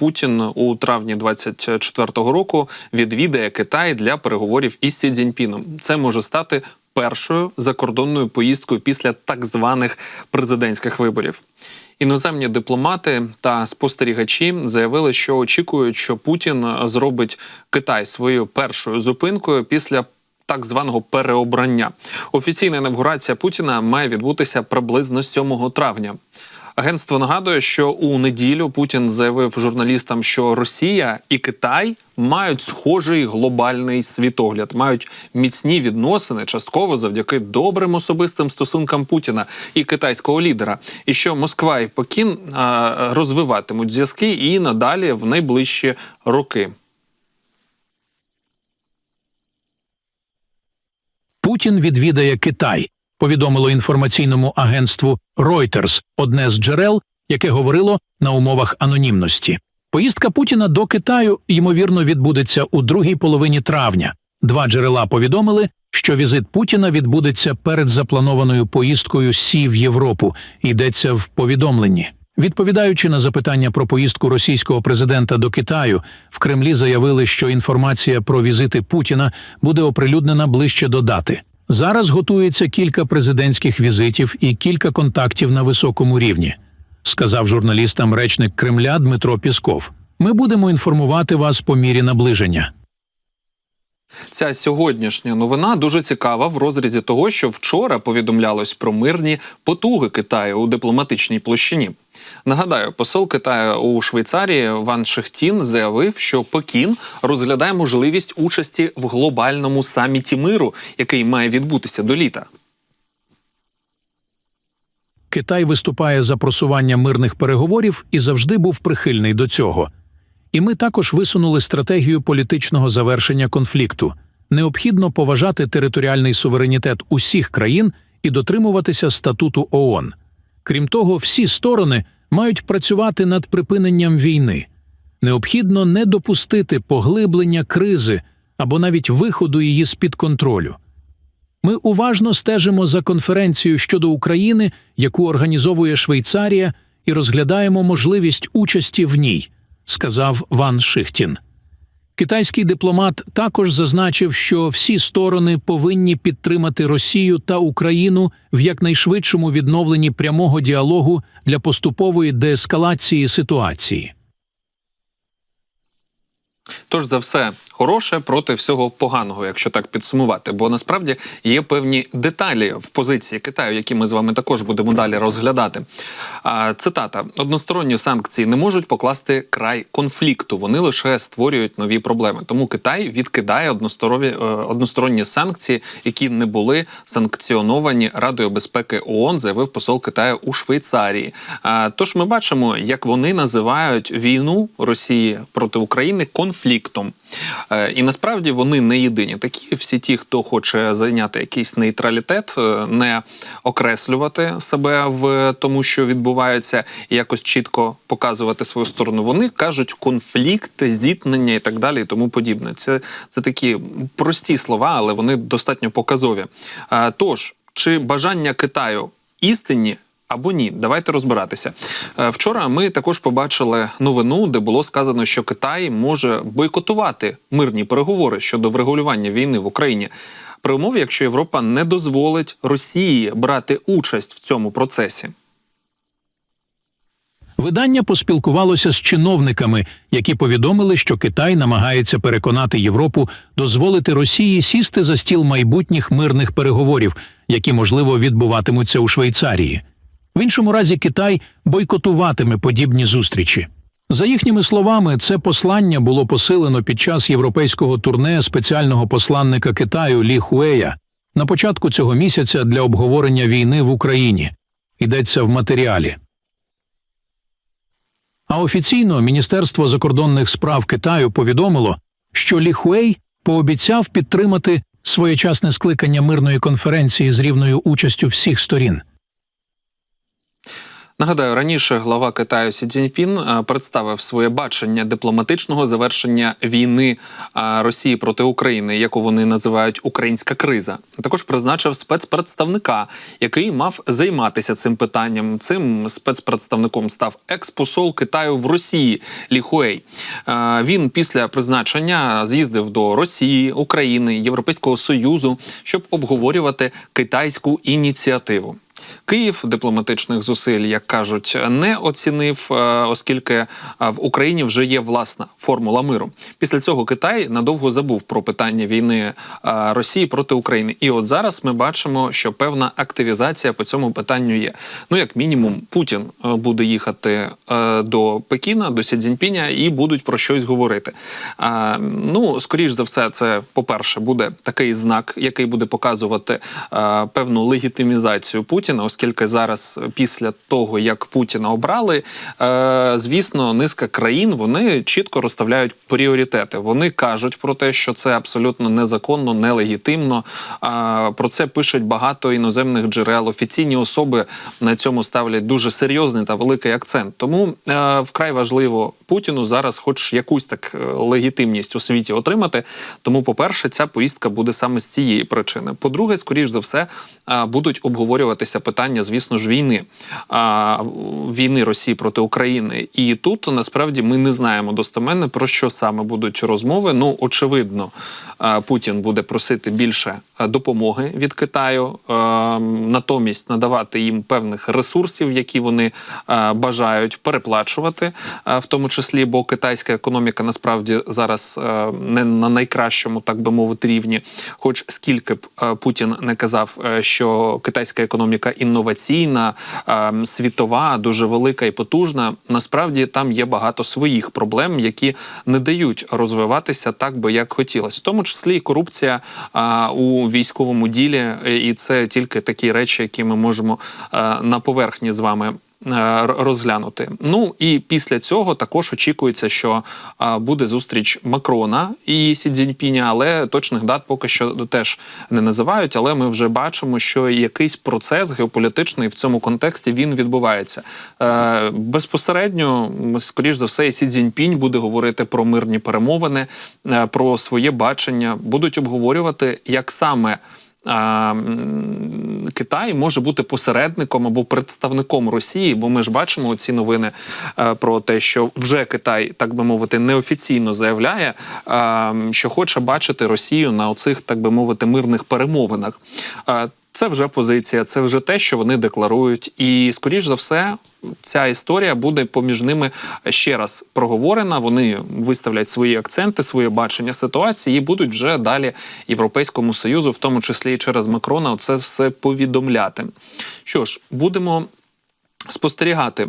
Путін у травні 2024 року відвідає Китай для переговорів із Сі Цзіньпіном. Це може стати першою закордонною поїздкою після так званих президентських виборів. Іноземні дипломати та спостерігачі заявили, що очікують, що Путін зробить Китай своєю першою зупинкою після так званого переобрання. Офіційна інавгурація Путіна має відбутися приблизно 7 травня. Агентство нагадує, що у неділю Путін заявив журналістам, що Росія і Китай мають схожий глобальний світогляд, мають міцні відносини, частково завдяки добрим особистим стосункам Путіна і китайського лідера, і що Москва і Пекін розвиватимуть зв'язки і надалі в найближчі роки. Путін відвідає Китай, повідомило інформаційному агентству Reuters одне з джерел, яке говорило на умовах анонімності. Поїздка Путіна до Китаю, ймовірно, відбудеться у другій половині травня. Два джерела повідомили, що візит Путіна відбудеться перед запланованою поїздкою Сі в Європу, йдеться в повідомленні. Відповідаючи на запитання про поїздку російського президента до Китаю, в Кремлі заявили, що інформація про візити Путіна буде оприлюднена ближче до дати. Зараз готується кілька президентських візитів і кілька контактів на високому рівні, сказав журналістам речник Кремля Дмитро Пєсков. Ми будемо інформувати вас по мірі наближення. Ця сьогоднішня новина дуже цікава в розрізі того, що вчора повідомлялось про мирні потуги Китаю у дипломатичній площині. Нагадаю, посол Китаю у Швейцарії Ван Шихтін заявив, що Пекін розглядає можливість участі в глобальному саміті миру, який має відбутися до літа. Китай виступає за просування мирних переговорів і завжди був прихильний до цього. І ми також висунули стратегію політичного завершення конфлікту. Необхідно поважати територіальний суверенітет усіх країн і дотримуватися статуту ООН. Крім того, всі сторони мають працювати над припиненням війни. Необхідно не допустити поглиблення кризи або навіть виходу її з-під контролю. Ми уважно стежимо за конференцією щодо України, яку організовує Швейцарія, і розглядаємо можливість участі в ній, сказав Ван Шихтін. Китайський дипломат також зазначив, що всі сторони повинні підтримати Росію та Україну в якнайшвидшому відновленні прямого діалогу для поступової деескалації ситуації. Тож за все хороше проти всього поганого, якщо так підсумувати. Бо насправді є певні деталі в позиції Китаю, які ми з вами також будемо далі розглядати. Цитата. «Односторонні санкції не можуть покласти край конфлікту. Вони лише створюють нові проблеми. Тому Китай відкидає односторонні санкції, які не були санкціоновані Радою безпеки ООН», заявив посол Китаю у Швейцарії. Тож ми бачимо, як вони називають війну Росії проти України конфліктом. І насправді вони не єдині такі. Всі ті, хто хоче зайняти якийсь нейтралітет, не окреслювати себе в тому, що відбувається, і якось чітко показувати свою сторону, вони кажуть конфлікт, зіткнення і так далі і тому подібне. Це такі прості слова, але вони достатньо показові. Тож, чи бажання Китаю істинні або ні? Давайте розбиратися. Вчора ми також побачили новину, де було сказано, що Китай може бойкотувати мирні переговори щодо врегулювання війни в Україні, при умові, якщо Європа не дозволить Росії брати участь в цьому процесі. Видання поспілкувалося з чиновниками, які повідомили, що Китай намагається переконати Європу дозволити Росії сісти за стіл майбутніх мирних переговорів, які, можливо, відбуватимуться у Швейцарії. В іншому разі Китай бойкотуватиме подібні зустрічі. За їхніми словами, це послання було посилено під час європейського турне спеціального посланника Китаю Лі Хуея на початку цього місяця для обговорення війни в Україні. Йдеться в матеріалі. А офіційно Міністерство закордонних справ Китаю повідомило, що Лі Хуей пообіцяв підтримати своєчасне скликання мирної конференції з рівною участю всіх сторін. Нагадаю, раніше глава Китаю Сі Цзіньпін представив своє бачення дипломатичного завершення війни Росії проти України, яку вони називають «українська криза». Також призначив спецпредставника, який мав займатися цим питанням. Цим спецпредставником став екс-посол Китаю в Росії Лі Хуей. Він після призначення з'їздив до Росії, України, Європейського Союзу, щоб обговорювати китайську ініціативу. Київ дипломатичних зусиль, як кажуть, не оцінив, оскільки в Україні вже є власна формула миру. Після цього Китай надовго забув про питання війни Росії проти України. І от зараз ми бачимо, що певна активізація по цьому питанню є. Ну, як мінімум, Путін буде їхати до Пекіна, до Сі Цзіньпіня і будуть про щось говорити. Ну, скоріш за все, це, по-перше, буде такий знак, який буде показувати певну легітимізацію Путіна, оскільки зараз, після того, як Путіна обрали, звісно, низка країн, вони чітко розставляють пріоритети. Вони кажуть про те, що це абсолютно незаконно, нелегітимно. Про це пишуть багато іноземних джерел. Офіційні особи на цьому ставлять дуже серйозний та великий акцент. Тому вкрай важливо Путіну зараз хоч якусь так легітимність у світі отримати. Тому, по-перше, ця поїздка буде саме з цієї причини. По-друге, скоріш за все, будуть обговорюватися питання, звісно ж, війни Росії проти України. І тут, насправді, ми не знаємо достеменно, про що саме будуть розмови. Ну, очевидно, Путін буде просити більше допомоги від Китаю, натомість надавати їм певних ресурсів, які вони бажають переплачувати, в тому числі, бо китайська економіка, насправді, зараз не на найкращому, так би мовити, рівні. Хоч скільки б Путін не казав, що китайська економіка інноваційна, світова, дуже велика і потужна, насправді там є багато своїх проблем, які не дають розвиватися так би, як хотілося. В тому числі і корупція у військовому ділі, і це тільки такі речі, які ми можемо на поверхні з вами розглянути. Ну і після цього також очікується, що буде зустріч Макрона і Сі Цзіньпіня, але точних дат поки що теж не називають, але ми вже бачимо, що якийсь процес геополітичний в цьому контексті він відбувається. Безпосередньо, скоріш за все, і Сі Цзіньпінь буде говорити про мирні перемовини, про своє бачення, будуть обговорювати, як саме Китай може бути посередником або представником Росії, бо ми ж бачимо ці новини про те, що вже Китай, так би мовити, неофіційно заявляє, що хоче бачити Росію на оцих, так би мовити, мирних перемовинах. Це вже позиція, це вже те, що вони декларують. І, скоріш за все, ця історія буде поміж ними ще раз проговорена. Вони виставлять свої акценти, своє бачення ситуації і будуть вже далі Європейському Союзу, в тому числі і через Макрона, це все повідомляти. Що ж, будемо спостерігати